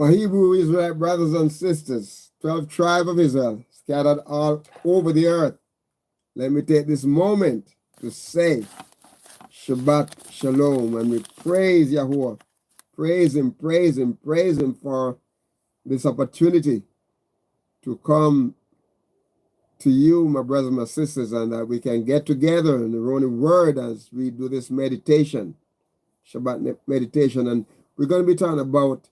My Hebrew Israelite brothers and sisters, 12 tribes of Israel, scattered all over the earth, let me take this moment to say Shabbat Shalom, and we praise Yahuwah. Praise Him, praise Him, praise Him for this opportunity to come to you, my brothers and my sisters, and that we can get together in the Holy Word as we do this meditation, Shabbat meditation. And we're going to be talking about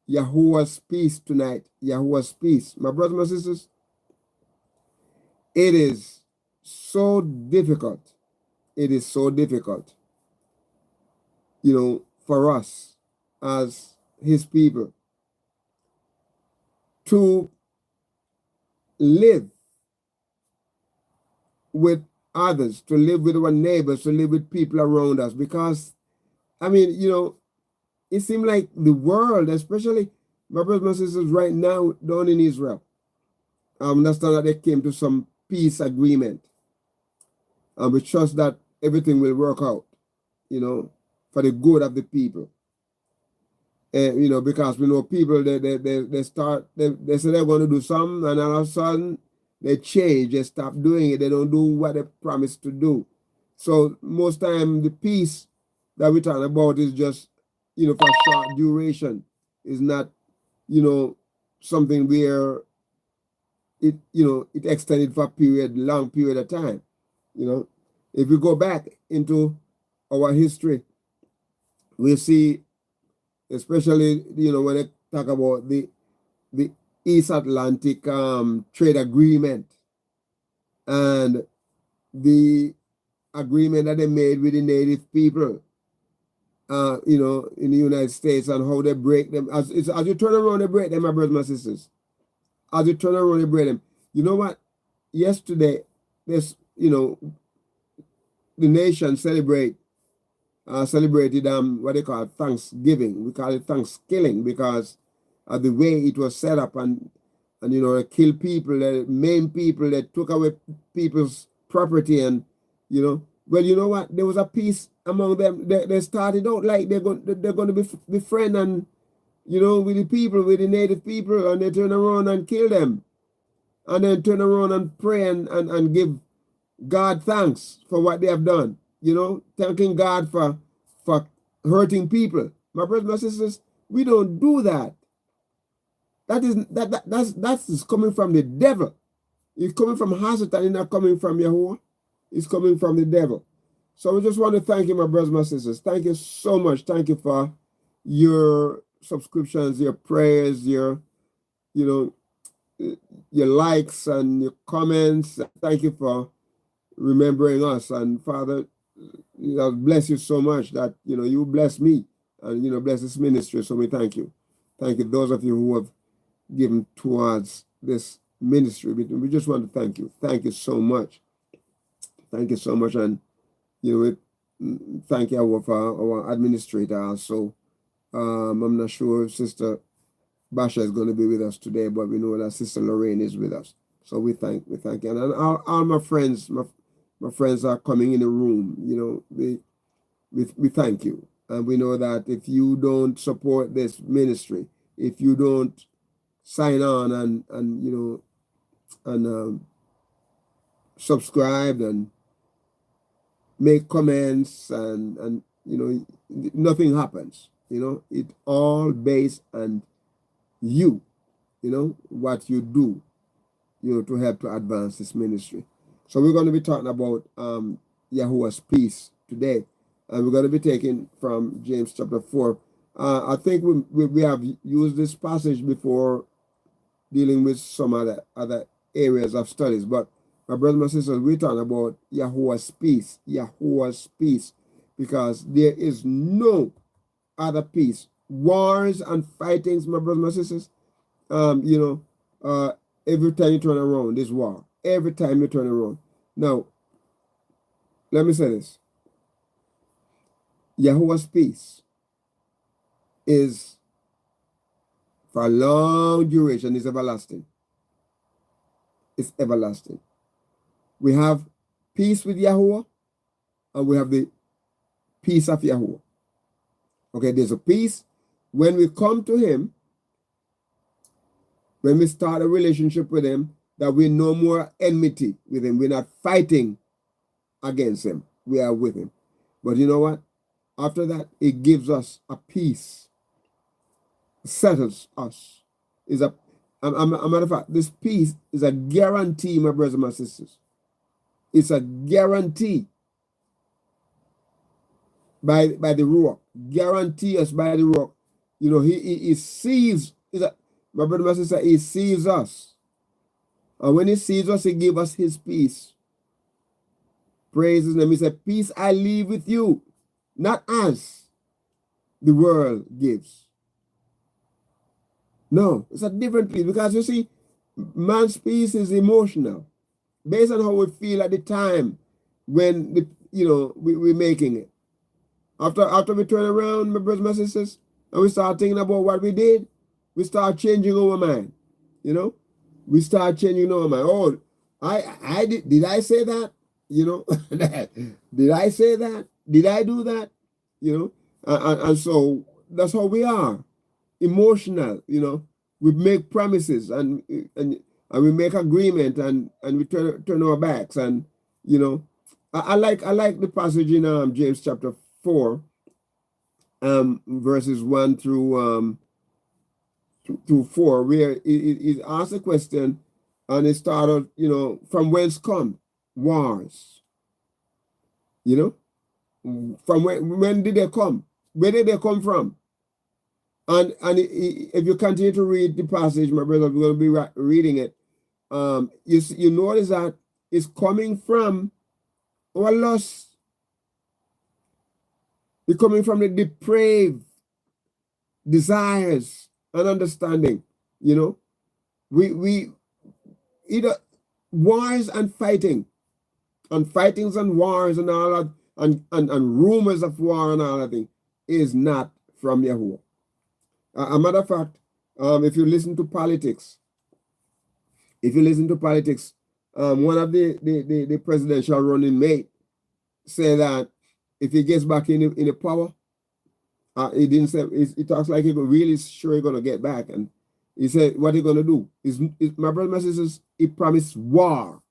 Yahuwah's peace tonight. Yahuwah's peace. My brothers and my sisters, it is so difficult. It is so difficult, for us as His people to live with others, to live with our neighbors, to live with people around us. Because, it seems like the world, especially my brothers and sisters right now down in Israel, understand that they came to some peace agreement. And we trust that everything will work out, for the good of the people. Because we know people, they say they're going to do something, and all of a sudden they change, they stop doing it, they don't do what they promised to do. So most time the peace that we're talking about is just, for short duration. Is not, something where it extended for a long period of time. If we go back into our history, we see, especially, when they talk about the East Atlantic trade agreement and the agreement that they made with the native people, in the United States, and how they break them. As you turn around, they break them, my brothers and my sisters. As you turn around, they break them. You know what? Yesterday, this, the nation celebrated what they call Thanksgiving. We call it Thanksgiving because of the way it was set up, and they kill people, they maim people, they took away people's property, and well, you know what? There was a peace among them. They started out like they're going to be friends, and with the people, with the native people, and they turn around and kill them, and then turn around and pray and give God thanks for what they have done. Thanking God for hurting people. My brothers and my sisters, we don't do that. That's coming from the devil. It's coming from Hasatan, it's not coming from Yahuwah. It's coming from the devil. So we just want to thank you, my brothers and my sisters. Thank you so much. Thank you for your subscriptions, your prayers, your likes and your comments. Thank you for remembering us. And Father, bless you so much that you bless me and bless this ministry. So we thank you. Thank you, those of you who have given towards this ministry. We just want to thank you. Thank you so much. Thank you so much. And thank you for our administrator also. I'm not sure if Sister Basha is going to be with us today, but we know that Sister Lorraine is with us. So we thank you. And all my friends, my friends are coming in the room. We thank you. And we know that if you don't support this ministry, if you don't sign on and subscribe and make comments and nothing happens. It all based on you, what you do, to help to advance this ministry. So we're going to be talking about Yahuwah's peace today. And we're going to be taking from James chapter 4. I think we have used this passage before dealing with some other areas of studies. But my brothers and my sisters, we're talking about Yahuwah's peace. Yahuwah's peace. Because there is no other peace. Wars and fightings, my brothers and my sisters, every time you turn around, there's war. Every time you turn around. Now, let me say this. Yahuwah's peace is for a long duration, is everlasting. It's everlasting. We have peace with Yahuwah, and we have the peace of Yahuwah. Okay, there's a peace when we come to Him when we start a relationship with him, that we're no more enmity with him. We're not fighting against him. We are with him. But you know what? After that, it gives us a peace, settles us. Is a matter of fact, this peace is a guarantee, my brothers and my sisters. It's a guarantee by the rock. Guarantee us by the rock. You know, he sees, my brother and my sister, he sees us. And when he sees us, he gives us his peace. Praise his name. He said, peace I leave with you, not as the world gives. No, it's a different peace, because you see, man's peace is emotional, based on how we feel at the time when we're making it. After we turn around, my brothers and sisters, and we start thinking about what we did, we start changing our mind. You know, we start changing our mind. Oh, I did I say that? You know, did I say that? Did I do that? You know, and so that's how we are, emotional. You know, we make promises and we make agreement and we turn our backs. And you know, I like the passage in James chapter 4, verses 1 through 4, where it asks a question, and it started, you know, from whence come wars? You know, from when did they come? Where did they come from? And if you continue to read the passage, my brother, we're going to be reading it. You notice that it's coming from our lust. It's coming from the depraved desires and understanding. You know, we either wars and fighting, and fightings and wars and all that, and rumors of war and all that thing is not from Yahuwah. A matter of fact, if you listen to politics, one of the presidential running mate say that if he gets back in the power, he didn't say, he talks like he's really sure he's going to get back. And he said, what he's going to do is, my brothers and sisters, he promised war.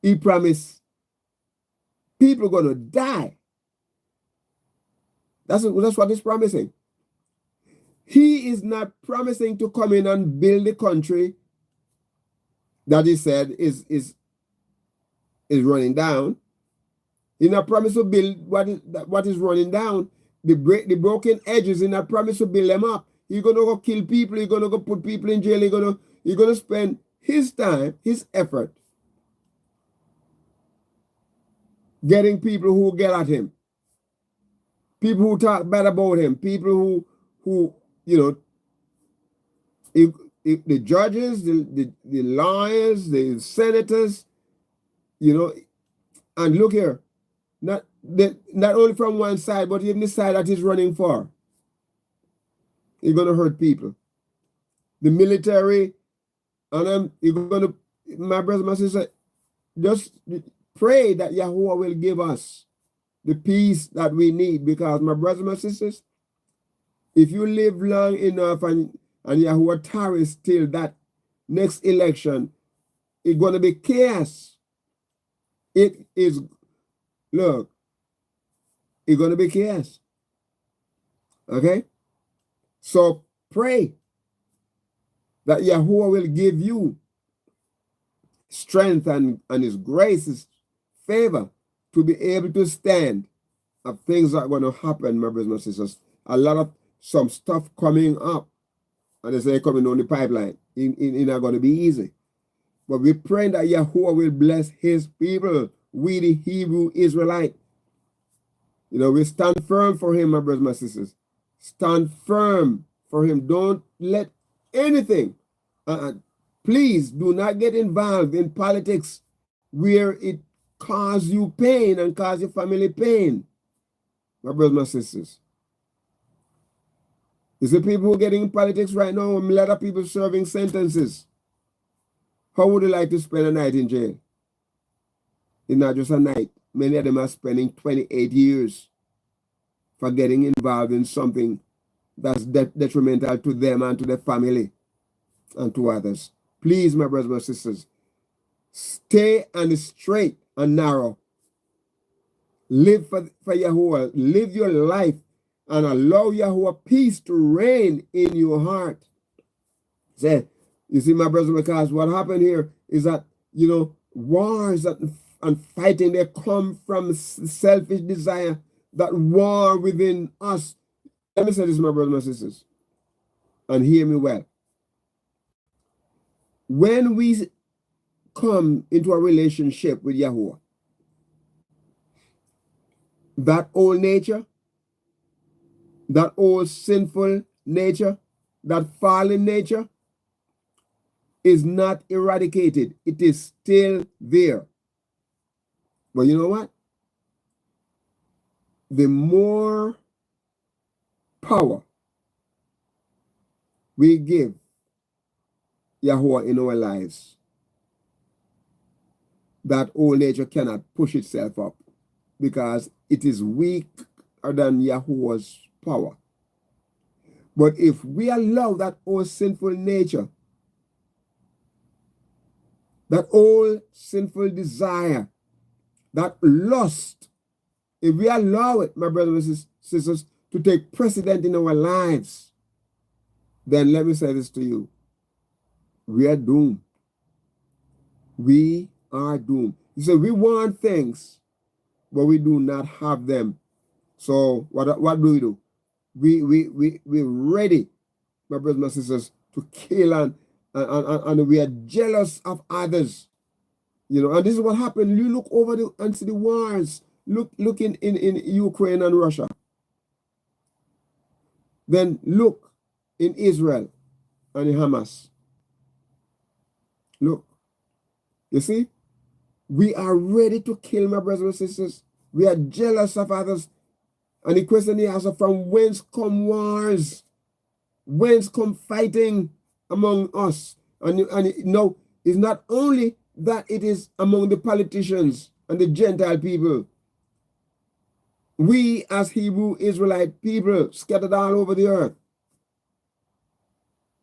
He promised people going to die. That's what he's promising. He is not promising to come in and build the country that he said is running down. He's not promised to build what is running down. The broken edges, he's not promised to build them up. He's going to go kill people. He's going to go put people in jail. He's going to spend his time, his effort, getting people who get at him, people who talk bad about him, people who you know, if the judges, the lawyers, the senators, you know, and look here, not only from one side, but even the side that he's running for, he's going to hurt people. The military, and you're going to, my brothers and my sisters, just pray that Yahuwah will give us the peace that we need, because my brothers and my sisters, if you live long enough and Yahuwah tarries till that next election, it's going to be chaos. It is, look, it's going to be chaos. Okay? So pray that Yahuwah will give you strength and his grace, his favor, to be able to stand of things that are going to happen, my brothers and sisters. A lot of some stuff coming up, and they say coming on the pipeline. It's not going to be easy. But we pray that Yahuwah will bless his people, we the Hebrew Israelite. You know, we stand firm for him, my brothers and my sisters. Stand firm for him. Don't let anything, please do not get involved in politics where it causes you pain and causes your family pain, my brothers and my sisters. You see people who are getting in politics right now, a lot of people serving sentences. How would you like to spend a night in jail? It's not just a night. Many of them are spending 28 years for getting involved in something that's detrimental to them and to their family. and to others. Please, my brothers and sisters, stay on the straight and narrow. Live for Yahuwah. Live your life and allow Yahuwah peace to reign in your heart. Say, you see, my brothers, because what happened here is that, you know, wars and fighting, they come from selfish desire, that war within us. Let me say this, my brothers and sisters, and hear me well. When we come into a relationship with Yahuwah, that old nature, that old sinful nature, that fallen nature is not eradicated. It is still there. But you know what? The more power we give Yahuwah in our lives, that old nature cannot push itself up because it is weaker than Yahuwah's power. But if we allow that old sinful nature, that old sinful desire, that lust, if we allow it, my brothers and sisters, to take precedent in our lives, then let me say this to you. We are doomed. We are doomed. You say we want things, but we do not have them. So what do? We're ready, my brothers and sisters, to kill and we are jealous of others. You know, and this is what happened. You look over and see the wars. Look in Ukraine and Russia. Then look in Israel and in Hamas. Look. You see? We are ready to kill, my brothers and sisters. We are jealous of others. And the question he asks, from whence come wars? Whence come fighting among us? And no, it's not only that it is among the politicians and the Gentile people. We as Hebrew Israelite people scattered all over the earth,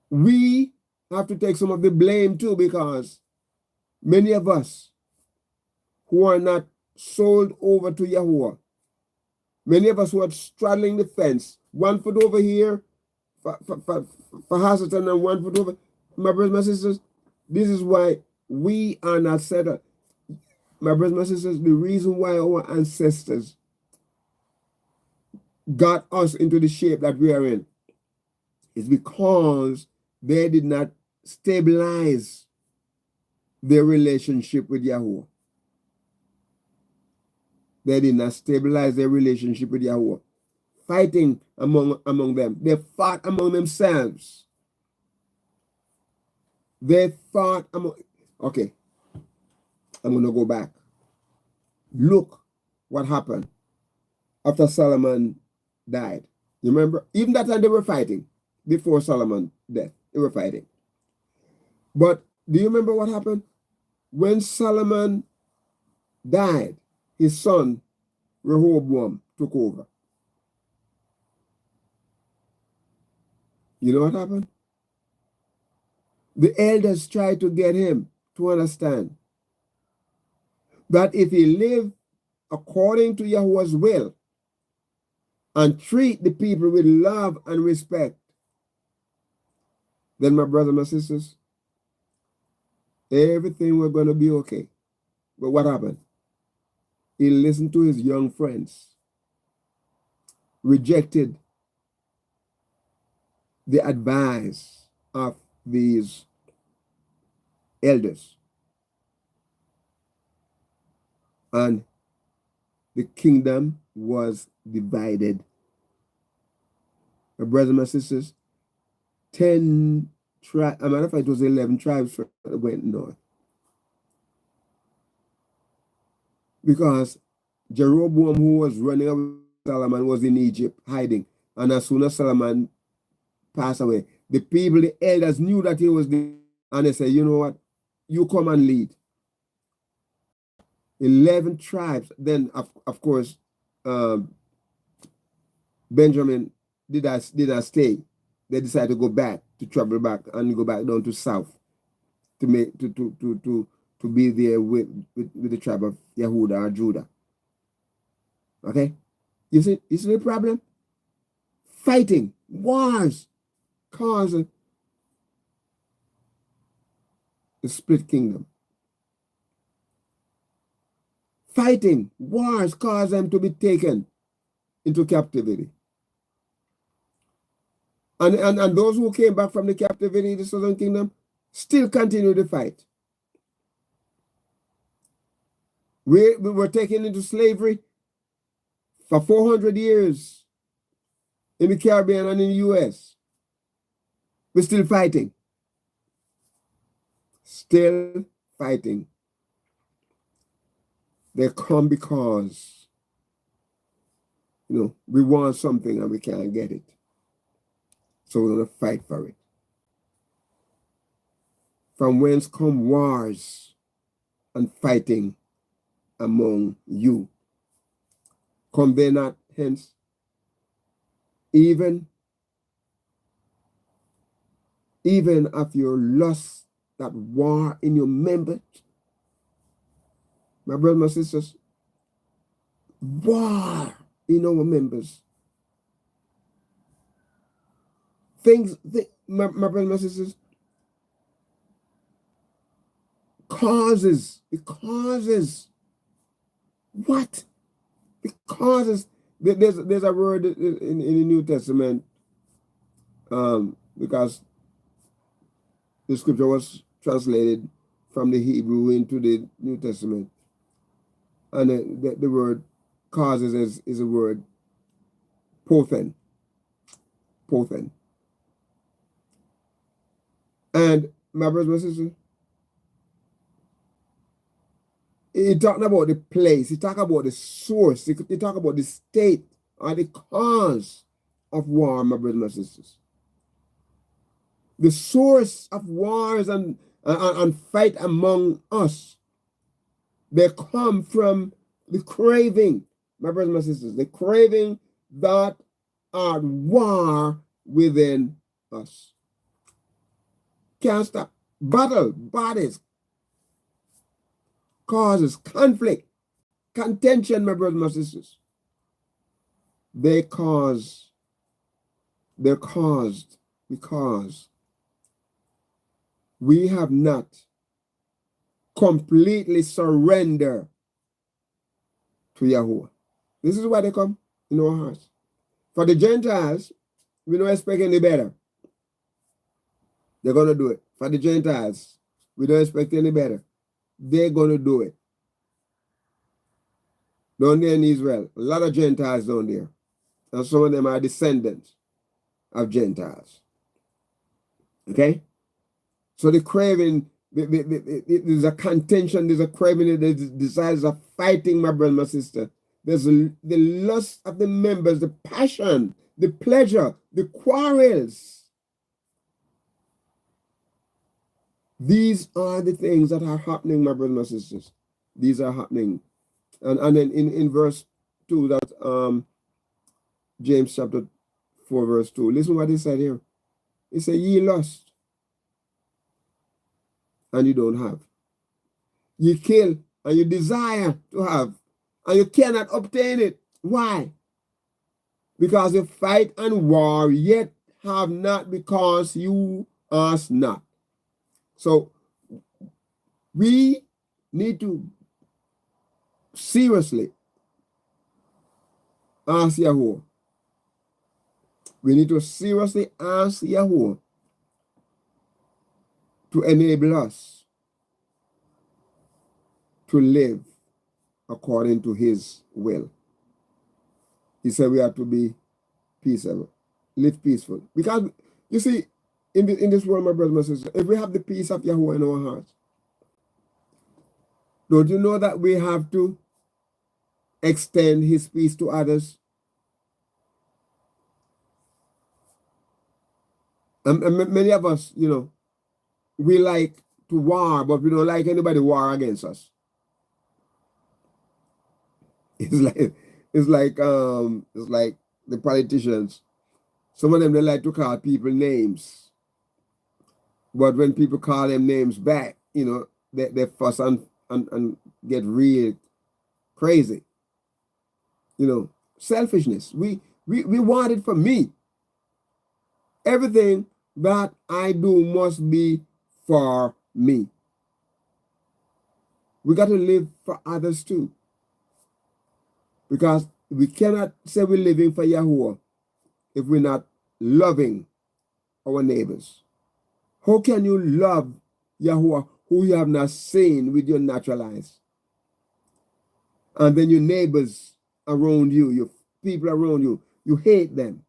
we have to take some of the blame too, because many of us who are not sold over to Yahuwah, many of us who are straddling the fence, one foot over here for Hasatan and one foot over, my brothers and sisters, this is why we are not settled. My brothers and sisters, the reason why our ancestors got us into the shape that we are in is because they did not stabilize their relationship with Yahuwah. They did not stabilize their relationship with Yahuwah. Fighting among them. They fought among themselves. They fought among... Okay. I'm going to go back. Look what happened after Solomon died. You remember? Even that time they were fighting. Before Solomon's death, they were fighting. But do you remember what happened? When Solomon died, his son Rehoboam took over. You know what happened? The elders tried to get him to understand that if he lived according to Yahuwah's will and treat the people with love and respect, then my brothers and sisters, everything was going to be okay. But what happened? He listened to his young friends, rejected the advice of these elders, and the kingdom was divided. My brothers and sisters, 10 tribes, a matter of fact, it was 11 tribes that went north. Because Jeroboam, who was running away with Solomon, was in Egypt hiding. And as soon as Solomon passed away, the people, the elders knew that he was there. And they said, you know what? You come and lead. 11 tribes. Then, of course, Benjamin did not stay. They decided to go back to travel back and go back down to south to make to be there with the tribe of Yehuda or Judah. Okay? You see the problem? Fighting, wars, cause the split kingdom. Fighting, wars cause them to be taken into captivity. And those who came back from the captivity, the southern kingdom, still continue to fight. We were taken into slavery for 400 years in the Caribbean and in the US. We're still fighting. Still fighting. They come because, we want something and we can't get it. So we're going to fight for it. From whence come wars and fighting among you? Come they not hence? Even of your lust that war in your members. My brothers and sisters, war in our members. My brothers and sisters, it causes what? It causes, there's a word in the New Testament, because the scripture was translated from the Hebrew into the New Testament. And the word causes is a word pothen. Pothen. And my brothers and sisters, he talking about the place, he talk about the source, he talk about the state or the cause of war, my brothers and sisters. The source of wars and fight among us, they come from the craving, my brothers and sisters, the craving that are war within us. Can't stop. Battle, bodies, causes conflict, contention, my brothers and sisters. They're caused because we have not completely surrendered to Yahuwah. This is why they come in our hearts. For the Gentiles, we don't expect any better. They're going to do it. For the Gentiles, we don't expect any better. They're going to do it. Down there in Israel, a lot of Gentiles down there. And some of them are descendants of Gentiles. Okay? So the craving, there's a contention, there's a craving, there's desires of fighting, my brother, my sister. There's the lust of the members, the passion, the pleasure, the quarrels. These are the things that are happening, my brothers and sisters. These are happening. And then in verse 2, that James chapter 4, verse 2, listen what he said here. He said, ye lust, and you don't have. You kill, and you desire to have, and you cannot obtain it. Why? Because you fight and war, yet have not, because you ask not. So we need to seriously ask Yahuwah. We need to seriously ask Yahuwah to enable us to live according to his will. He said we have to be peaceable, live peaceful. Because, you see, in this world, my brothers and sisters, if we have the peace of Yahuwah in our hearts, don't you know that we have to extend his peace to others? And many of us, we like to war, but we don't like anybody war against us. It's like the politicians. Some of them, they like to call people names. But when people call them names back, you know, they fuss and get real crazy. You know, selfishness. We want it for me. Everything that I do must be for me. We got to live for others too. Because we cannot say we're living for Yahuwah if we're not loving our neighbors. How can you love Yahuwah who you have not seen with your natural eyes? And then your neighbors around you, your people around you, you hate them.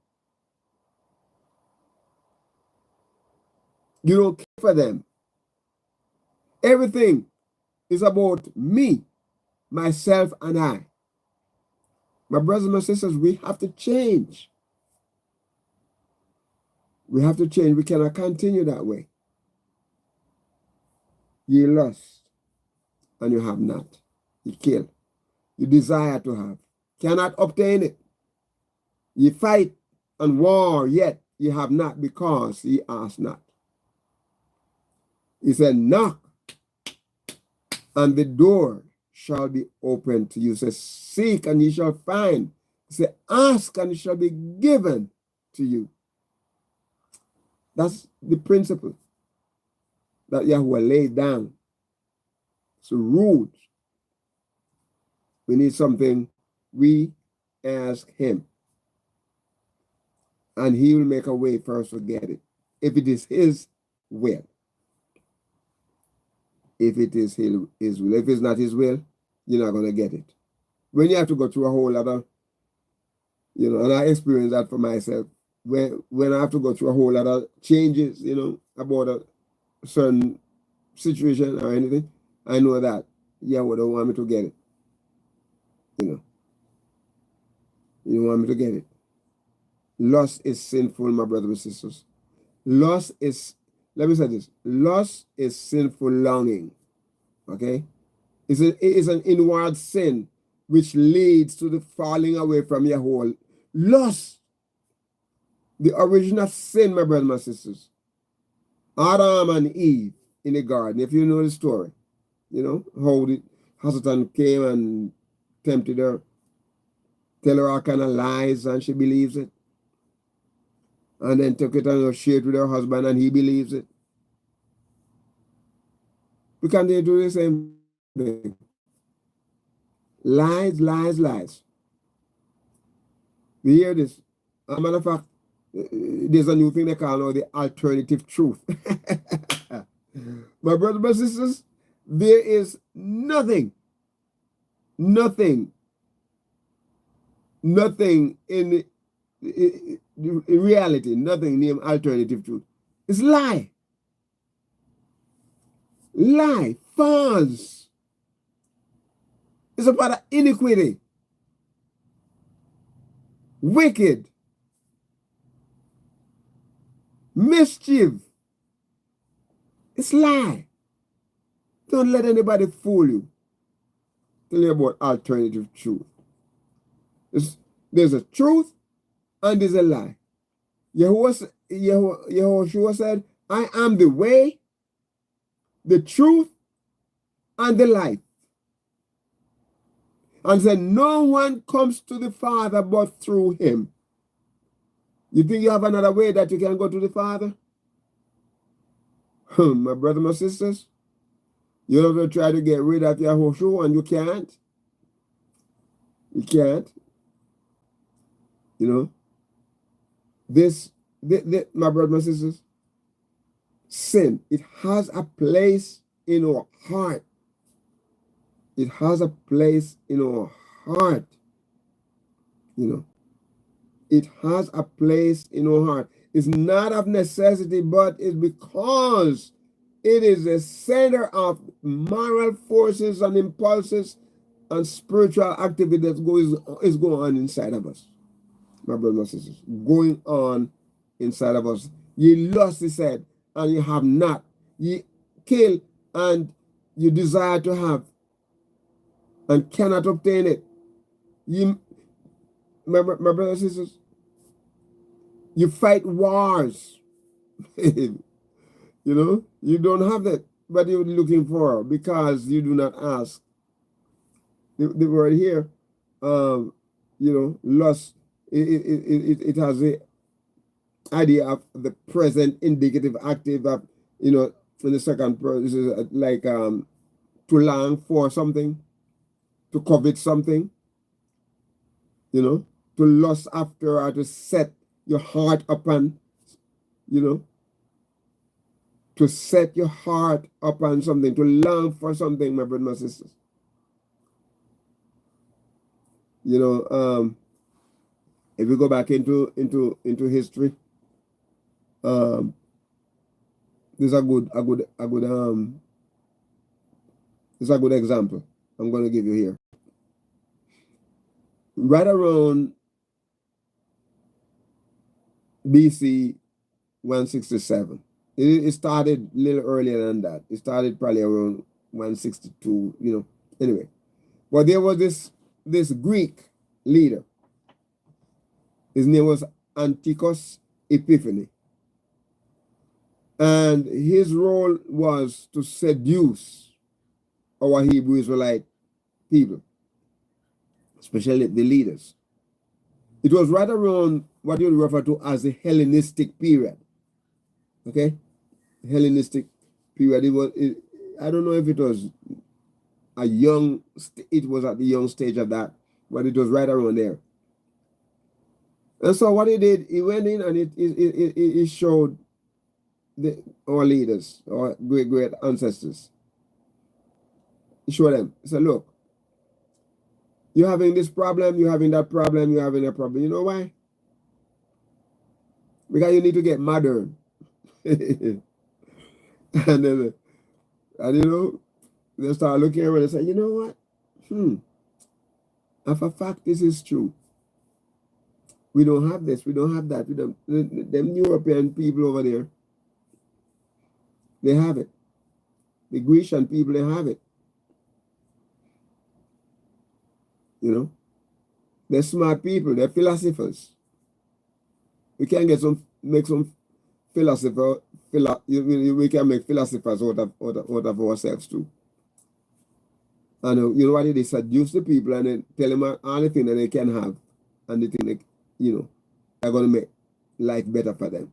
You don't care for them. Everything is about me, myself, and I. My brothers and my sisters, we have to change. We have to change. We cannot continue that way. You lust, and you have not. You kill. You desire to have. Cannot obtain it. You fight and war, yet you have not because ye ask not. He said, knock, and the door shall be opened to you. He says, seek, and ye shall find. He said, ask, and it shall be given to you. That's the principle that Yahuwah laid down. It's a rule. We need something, we ask him. And he will make a way for us to get it. If it is his will. If it is his will. If it's not his will, you're not going to get it. When you have to go through a whole lot of, you know, and I experienced that for myself. When I have to go through a whole lot of changes, you know, about a certain situation or anything, I know that Yahweh don't want me to get it. You know. You don't want me to get it. Lust is sinful, my brothers and sisters. Lust is, let me say this. Lust is sinful longing. Okay? It is an inward sin which leads to the falling away from Yahweh. Lust, the original sin, my brothers and my sisters. Adam and Eve in the garden, if you know the story. You know, how the Satan came and tempted her, tell her all kind of lies, and she believes it. And then took it and shared with her husband, and he believes it. We continue to do the same thing. Lies, lies, lies. We hear this. As a matter of fact, there's a new thing they call now the alternative truth. My brothers and sisters, there is nothing in reality, nothing named alternative truth. It's lie. Lie, false. It's about of iniquity. Wicked. Mischief. It's lie. Don't let anybody fool you. Tell you about alternative truth. There's a truth and there's a lie. Yahuwah said, I am the way, the truth, and the life. And said, no one comes to the Father but through him. You think you have another way that you can go to the Father? My brothers, my sisters, you have to try to get rid of Yahushua and you can't. You can't. You know, this my brothers, my sisters, sin, it has a place in our heart. It has a place in our heart. You know, it has a place in our heart. It's not of necessity, but it's because it is a center of moral forces and impulses and spiritual activity that is going on inside of us. My brothers and sisters, going on inside of us. Ye lust, he said, and you have not. Ye kill, and you desire to have, and cannot obtain it. My brothers and sisters, you fight wars. You know, you don't have that, what you're looking for because you do not ask. The word here, you know, lust, it has the idea of the present indicative active of, you know, in the second person, this is like to long for something, to covet something, you know, to lust after or to set your heart upon, you know, to set your heart upon something, to long for something, my brothers and sisters. You know, if we go back into history, this is a good this is a good example I'm going to give you here. Right around BC 167. It started a little earlier than that. It started probably around 162, you know. Anyway, but there was this Greek leader. His name was Antiochus Epiphanes. And his role was to seduce our Hebrew Israelite people, especially the leaders. It was right around what you refer to as the Hellenistic period. Okay? Hellenistic period. I don't know if it was it was at the young stage of that, but it was right around there. And so what he did, he went in and he showed our leaders, our great ancestors. He showed them. He said, look, you're having this problem, you're having that problem, you're having a problem. You know why? Because you need to get modern. and you know, they start looking around and say, you know what? If a fact this is true, we don't have this, we don't have that. We don't, them European people over there, they have it. The Grecian people, they have it. You know, they're smart people, they're philosophers. We can make some philosopher, we can make philosophers out of ourselves too. And you know what? They seduce the people and then tell them all the things that they can have, and they think they, you know, are going to make life better for them.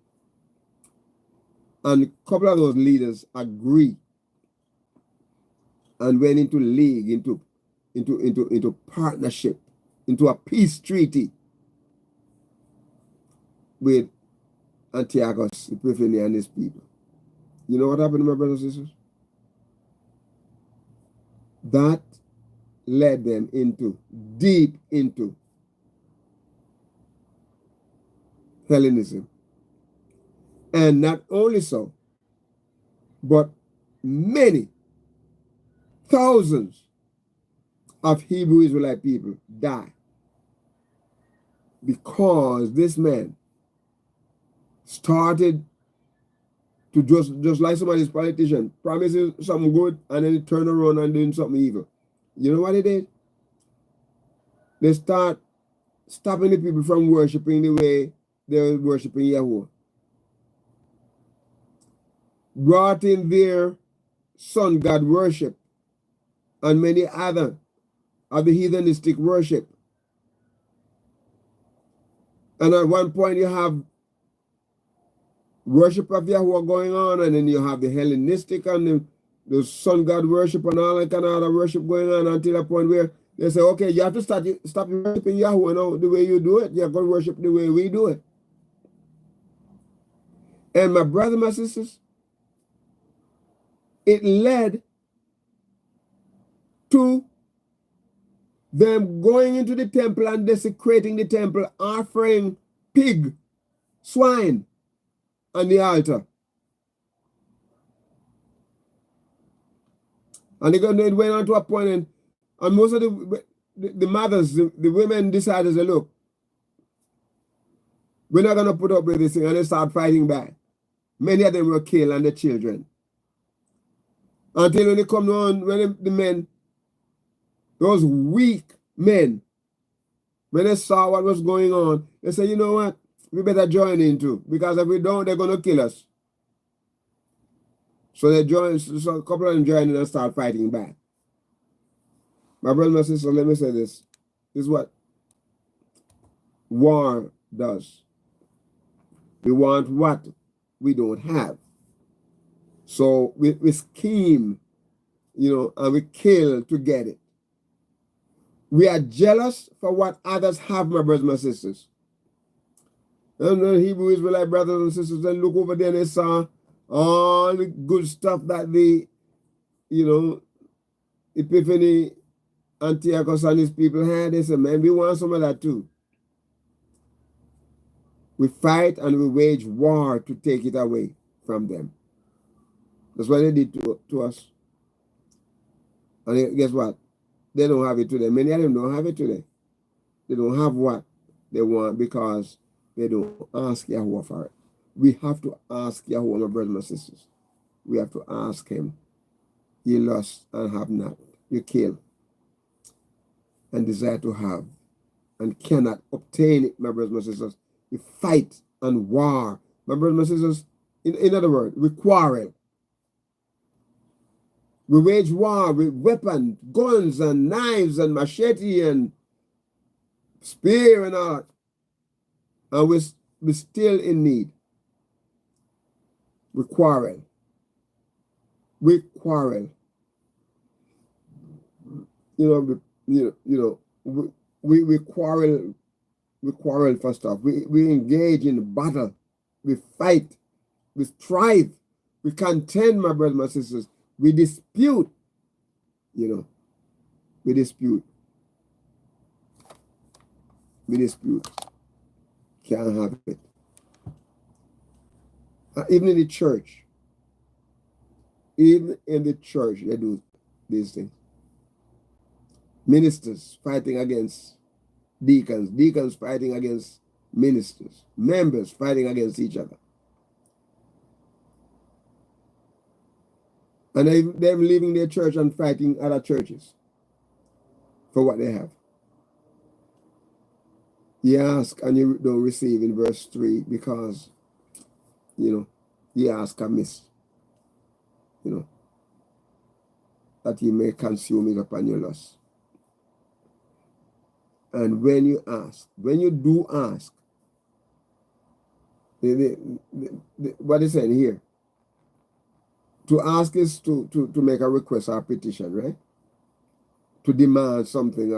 And a couple of those leaders agree and went into league, into partnership, into a peace treaty with Antiochus Epiphanes and his people. You know what happened, my brothers and sisters? That led them deep into Hellenism. And not only so, but many thousands of Hebrew Israelite people died because this man started to just like some of these politicians, promising something good and then turn around and doing something evil. You know what they did? They start stopping the people from worshiping the way they were worshiping Yahuwah. Brought in their sun god worship and many other of the heathenistic worship. And at one point you have worship of Yahuwah going on, and then you have the Hellenistic and the sun god worship and all that kind of other worship going on until a point where they say, okay, you have to stop worshiping Yahuwah now the way you do it. You're going to worship the way we do it. And my brothers, my sisters, it led to them going into the temple and desecrating the temple, offering pig, swine on the altar. And it went on to a point, and most of the mothers, the women decided, look, we're not going to put up with this thing, and they start fighting back. Many of them were killed, and the children. Until when they come on, when the men, those weak men, when they saw what was going on, they said, you know what, we better join in too, because if we don't, they're going to kill us. So they join, so a couple of them join and start fighting back. My brother and sister, let me say this. This is what war does. We want what we don't have. So we scheme, and we kill to get it. We are jealous for what others have, my brothers and my sisters. And the Hebrew Israelite brothers and sisters, they look over there and they saw all the good stuff that the, Epiphany, Antiochus and his people had. They said, man, we want some of that too. We fight and we wage war to take it away from them. That's what they did to us. And guess what? They don't have it today. Many of them don't have it today. They don't have what they want because they don't ask Yahuwah for it. We have to ask Yahuwah, my brothers and sisters. We have to ask him. You lost and have not. You kill and desire to have and cannot obtain it, my brothers and sisters. We fight and war. My brothers and sisters, in other words, we quarrel. We wage war with weapons, guns and knives and machete and spear and all. And we're still in need. We quarrel. We quarrel. We quarrel. We quarrel for stuff. We engage in battle. We fight. We strive. We contend, my brothers and my sisters. We dispute. We dispute. We dispute. Can't have it. Even in the church. Even in the church, they do these things. Ministers fighting against deacons. Deacons fighting against ministers. Members fighting against each other. And they're leaving their church and fighting other churches for what they have. You ask and you don't receive in verse 3 because, you ask amiss. That you may consume it upon your lust. And when you ask, when you do ask, what is saying here? To ask is to make a request or a petition, right? To demand something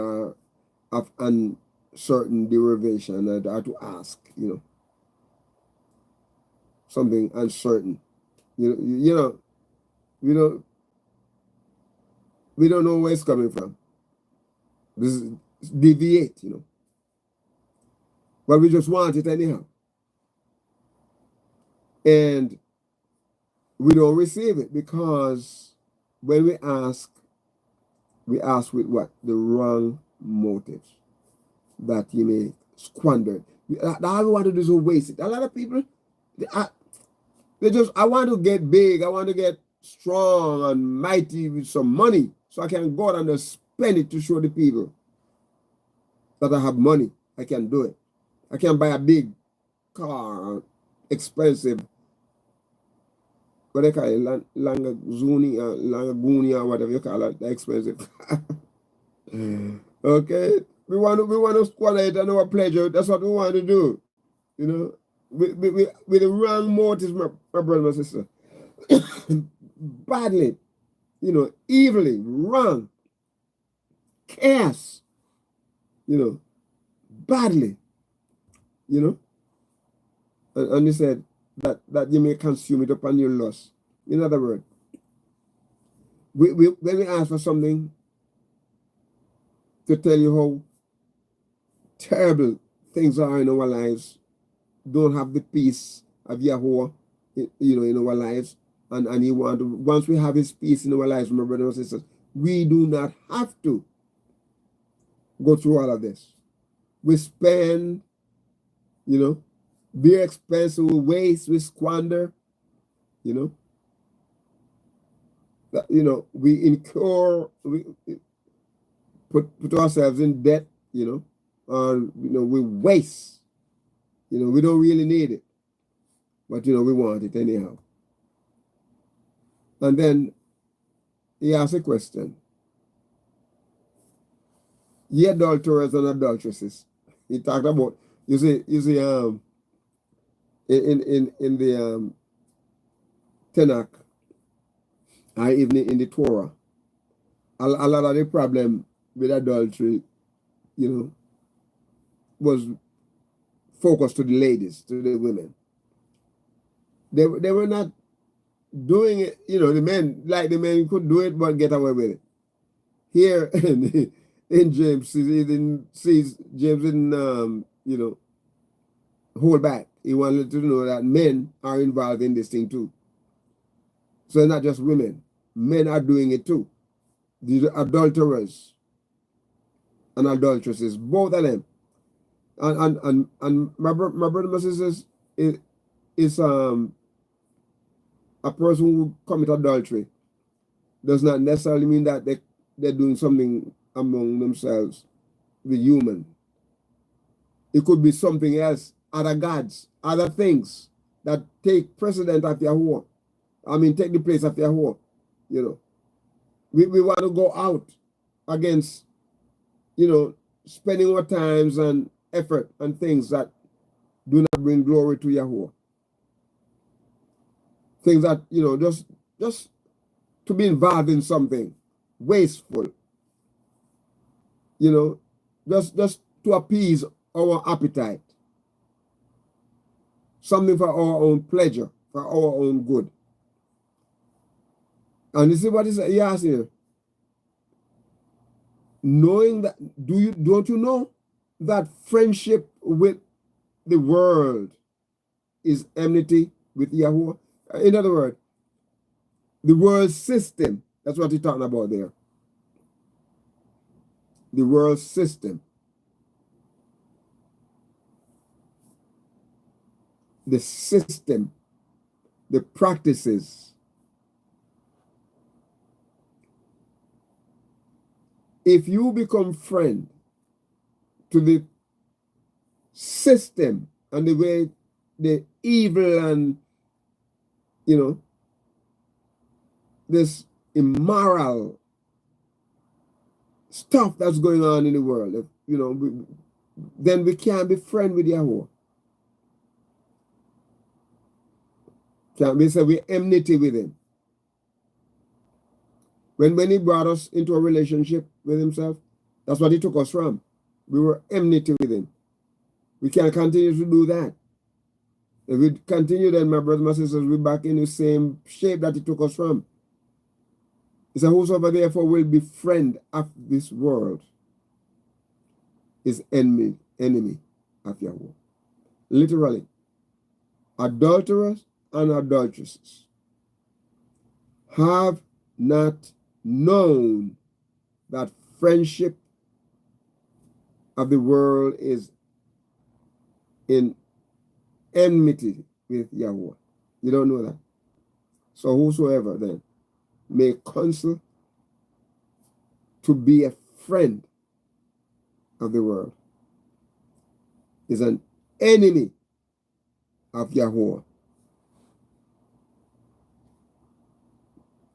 of uncertain derivation or to ask, something uncertain. We don't know where it's coming from. This is deviate, but we just want it anyhow. And we don't receive it because when we ask with what? The wrong motives, that you may squander it. All we want to do is waste it. A lot of people, I want to get big, I want to get strong and mighty with some money so I can go out and just spend it to show the people that I have money. I can do it. I can buy a big car, expensive, what they call it, Lamborghini or whatever you call it, the expensive. Okay, we want to squander it and our pleasure. That's what we want to do. With the wrong motives, my brother, my sister. Badly, evilly, wrong, chaos, badly, and he said that you may consume it upon your lust. In other words, when we ask for something to tell you how terrible things are in our lives, don't have the peace of Yahuwah, in our lives, and he want to, once we have his peace in our lives, my brothers and sisters, we do not have to go through all of this. We spend, be expensive, we waste, we squander, we incur, we put ourselves in debt, or we waste, we don't really need it, but we want it anyhow. And then he asked a question. Ye adulterers and adulteresses. He talked about, you see, in the Tanakh, or even in the Torah, a lot of the problem with adultery, was focused to the ladies, to the women. They were not doing it, the men could do it but get away with it. Here in James, James didn't, hold back. He wanted to know that men are involved in this thing too. So not just women, men are doing it too. The adulterers and adulteresses, both of them. And my brother and my sisters is a person who commit adultery does not necessarily mean that they're doing something among themselves, the human. It could be something else, other gods, other things that take precedent of Yahuwah. Take the place of Yahuwah. We want to go out against, spending our times and effort and things that do not bring glory to Yahuwah. Things that, just to be involved in something wasteful, just to appease our appetite. Something for our own pleasure, for our own good. And you see what he asks here? Knowing that, don't you know that friendship with the world is enmity with Yahuwah? In other words, the world system, that's what he's talking about there. The world system. The system, the practices. If you become friend to the system and the way the evil and, this immoral stuff that's going on in the world, then we can't be friend with Yahuwah. Can't we say we're enmity with him? When he brought us into a relationship with himself, that's what he took us from. We were enmity with him. We can't continue to do that. If we continue, then my brothers and my sisters, we're back in the same shape that he took us from. He said, whosoever therefore will be friend of this world is enemy of Yahuwah. Literally, adulterers and adulteresses have not known that friendship of the world is in enmity with Yahuwah. You don't know that. So whosoever then may counsel to be a friend of the world is an enemy of Yahuwah.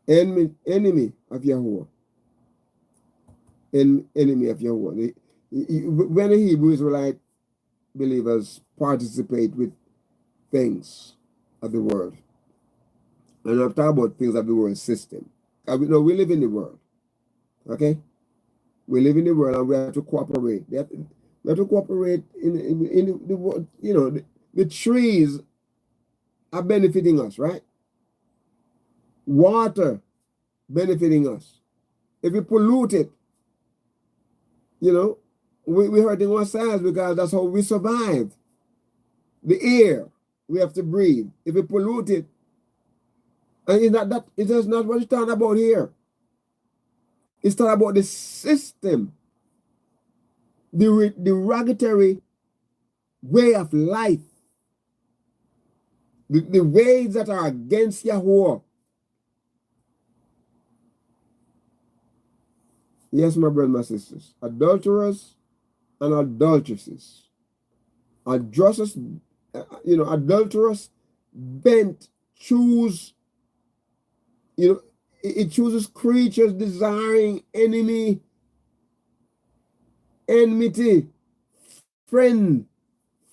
Enemy of Yahuwah. Enemy of Yahuwah. When the Hebrew Israelite believers participate with things of the world, and I'm talking about things of the world system. We live in the world, okay? We live in the world and we have to cooperate. We have to cooperate in the world. The trees are benefiting us, right? Water benefiting us. If we pollute it, we're hurting ourselves because that's how we survive. The air we have to breathe. If we pollute it, and it is not what it's talking about here. It's talking about the system, the derogatory way of life, the ways that are against Yahuwah. Yes, my brothers and my sisters, adulterers and adulteresses, adulterers bent, choose You know, it chooses creatures desiring enmity,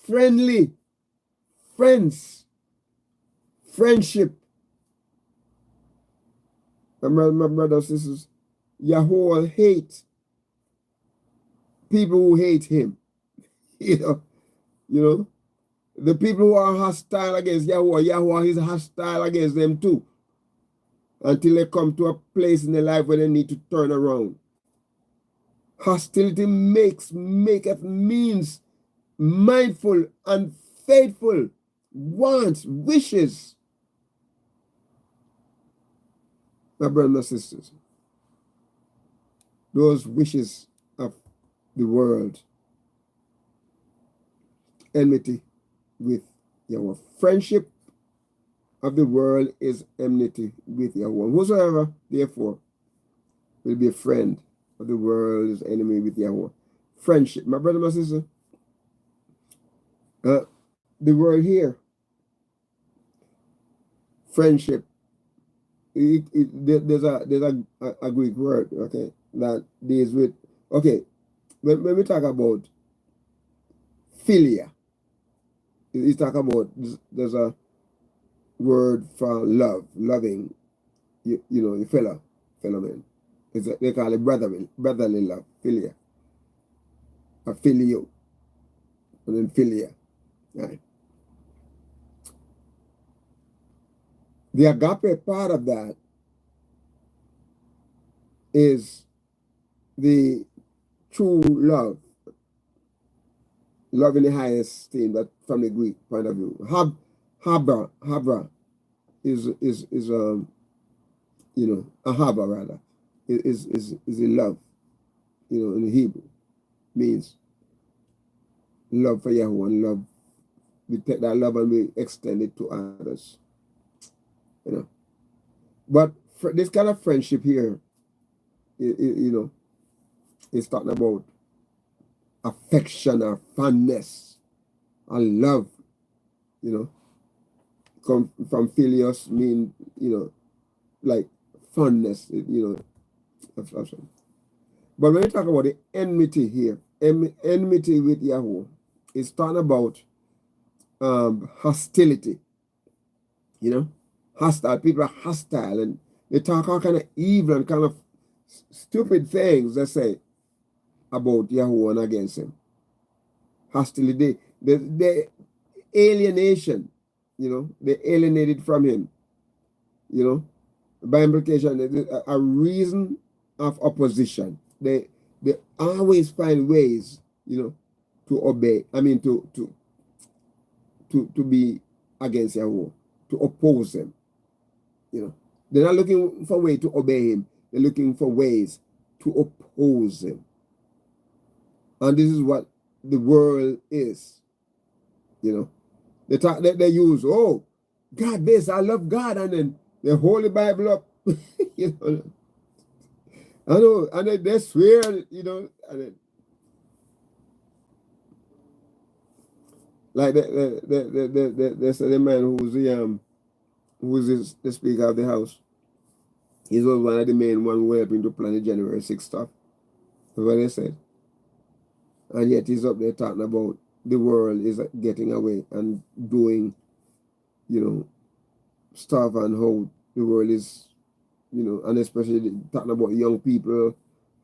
friendly, friends, friendship. My brothers and sisters, Yahuwah hates people who hate him. You know, the people who are hostile against Yahuwah is hostile against them too. Until they come to a place in their life where they need to turn around. Hostility maketh means mindful and faithful, wants, wishes. My brothers and sisters, those wishes of the world, enmity with Yahweh. Friendship of the world is enmity with Yahweh. Whosoever, therefore, will be a friend of the world is enemy with Yahweh. Friendship, my brother, my sister, the word here, friendship, there's a Greek word, okay, that deals with, okay, when we talk about philia, you talk about, there's a word for love, loving, you know, your fellow man. They call it brotherly love, philia, or filio, and then philia, right? The agape part of that is the true love in the highest esteem, that from the Greek point of view. Habra is you know, ahava rather, is a love, you know, in Hebrew, means love for Yahweh, and love, we take that love and we extend it to others, you know. But for this kind of friendship here, you know, it's talking about affection or fondness and love, you know. Come from filios, mean, you know, like fondness, you know. But when we talk about the enmity here, enmity with Yahweh, it's talking about hostility, you know. Hostile, people are hostile, and they talk all kind of evil and kind of stupid things, they say, about Yahweh and against him. Hostility, the alienation, you know, they alienated from him, you know, by implication, a reason of opposition. They always find ways, you know, to obey. I mean, to be against Yahweh, to oppose him. You know, they're not looking for a way to obey him. They're looking for ways to oppose him. And this is what the world is. You know, they use, oh, God this, I love God, and then they hold the Bible up. You know, I know, and then they swear, you know, and then, like the man who's the speaker of the house. He was one of the main one who helping to plan the January 6th stuff. That's what they said. And yet he's up there talking about the world is getting away and doing, you know, stuff, and how the world is, you know, and especially talking about young people,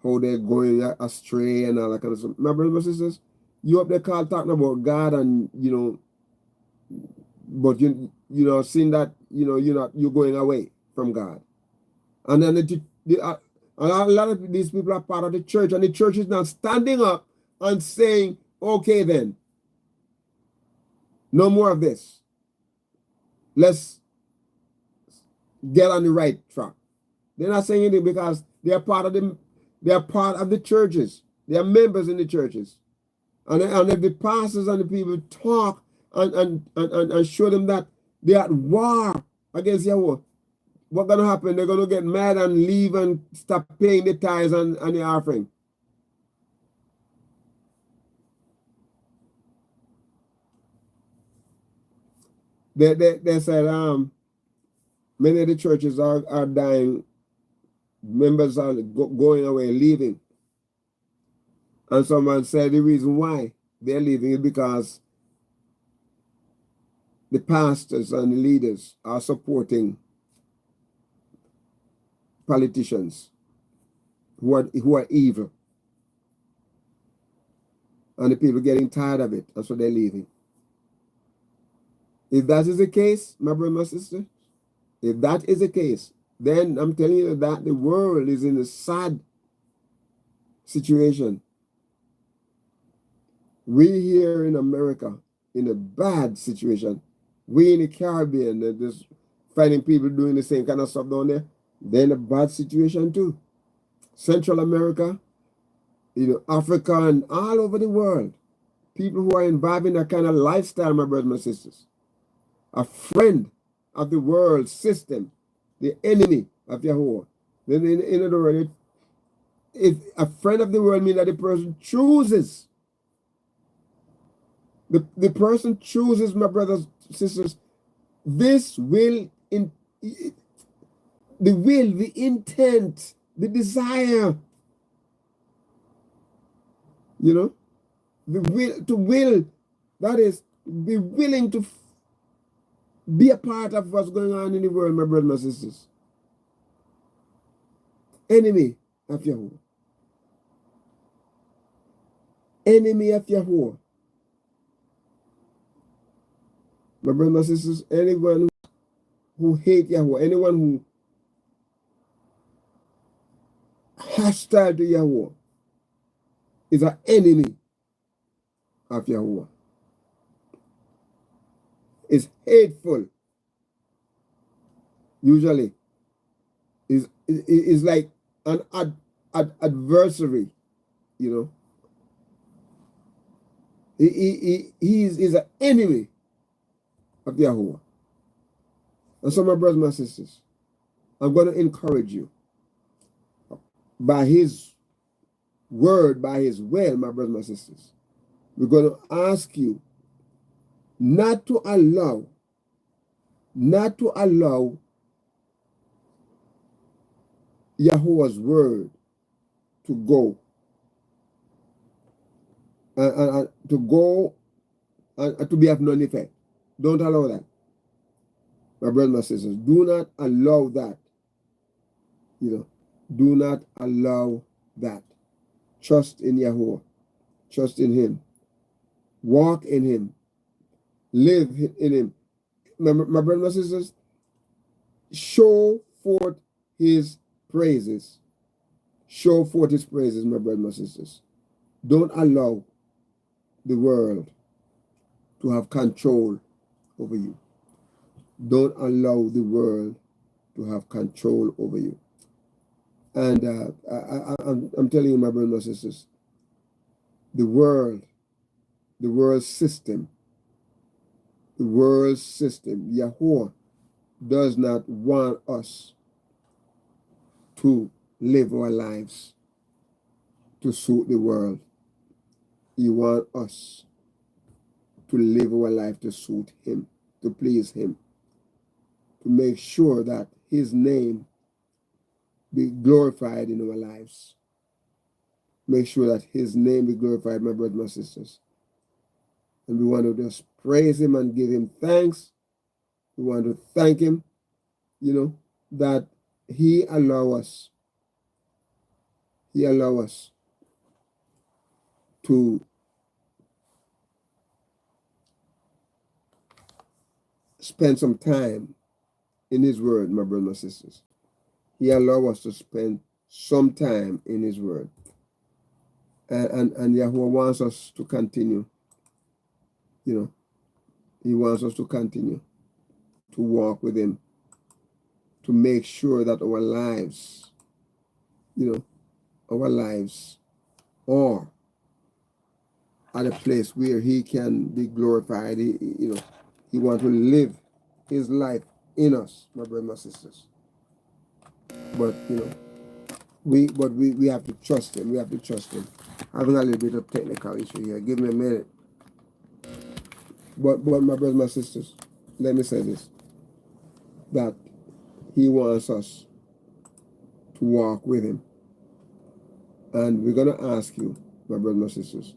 how they're going astray and all that kind of stuff. My brothers and sisters, you up there talking about God, and, you know, but you know, seeing that, you know, you're going away from God. And then a lot of these people are part of the church, and the church is not standing up and saying, okay then, no more of this. Let's get on the right track. They're not saying anything because they are part of the churches. They are members in the churches. And if the pastors and the people talk and show them that they are at war against Yahweh, what's going to happen? They're going to get mad and leave and stop paying the tithes and the offering. They said, Many of the churches are dying. Members are going away, leaving. And someone said the reason why they're leaving is because the pastors and the leaders are supporting politicians who are evil. And the people getting tired of it. That's why they're leaving. If that is the case, my brother, my sister, if that is the case, then I'm telling you that the world is in a sad situation. We here in America in a bad situation. We in the Caribbean, they're just finding people doing the same kind of stuff down there. They're in a bad situation too. Central America, Africa, and all over the world. People who are involved in that kind of lifestyle, my brothers and sisters. A friend of the world system, the enemy of Yahuwah. Then in other words, if a friend of the world means that the person chooses. The person chooses, my brothers and sisters, this will, the intent, the desire, the will, that is, be willing to be a part of what's going on in the world, my brothers and sisters. Enemy of Yahuwah. Enemy of Yahuwah. My brothers and sisters, anyone who hate Yahuwah, anyone who hostile to Yahuwah is an enemy of Yahuwah. Is hateful. Usually is like an adversary, He is an enemy of Yahuwah. And so, my brothers and my sisters, I'm going to encourage you by his word, by his will, my brothers and my sisters. We're going to ask you not to allow Yahuwah's word to go and to be of none effect. Don't allow that. My brothers and sisters, do not allow that. Do not allow that. Trust in Yahuwah. Trust in him. Walk in him. Live in him. My brothers and sisters, show forth his praises. Show forth his praises, my brothers and sisters. Don't allow the world to have control over you. Don't allow the world to have control over you. And I'm telling you, my brothers and sisters, the world system, Yahuwah does not want us to live our lives to suit the world. He wants us to live our life to suit him, to please him, to make sure that his name be glorified in our lives. Make sure that his name be glorified, my brothers and my sisters. And we want to just praise him and give him thanks. We want to thank him, that he allow us to spend some time in his word, my brothers and sisters. He allow us to spend some time in his word. And Yahuwah wants us to continue. He wants us to continue to walk with him, to make sure that our lives, are at a place where he can be glorified. He wants to live his life in us, my brothers and my sisters. But we have to trust him. We have to trust him. Having a little bit of technical issue here. Give me a minute. But my brothers and my sisters, let me say this. That He wants us to walk with him. And we're going to ask you, my brothers and sisters,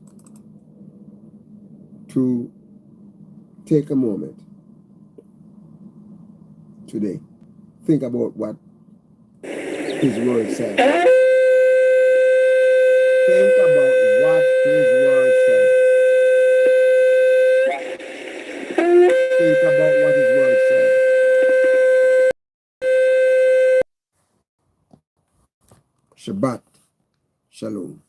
to take a moment today. Think about what his word said. Think about what his word said. Think about what his word said. Shabbat Shalom.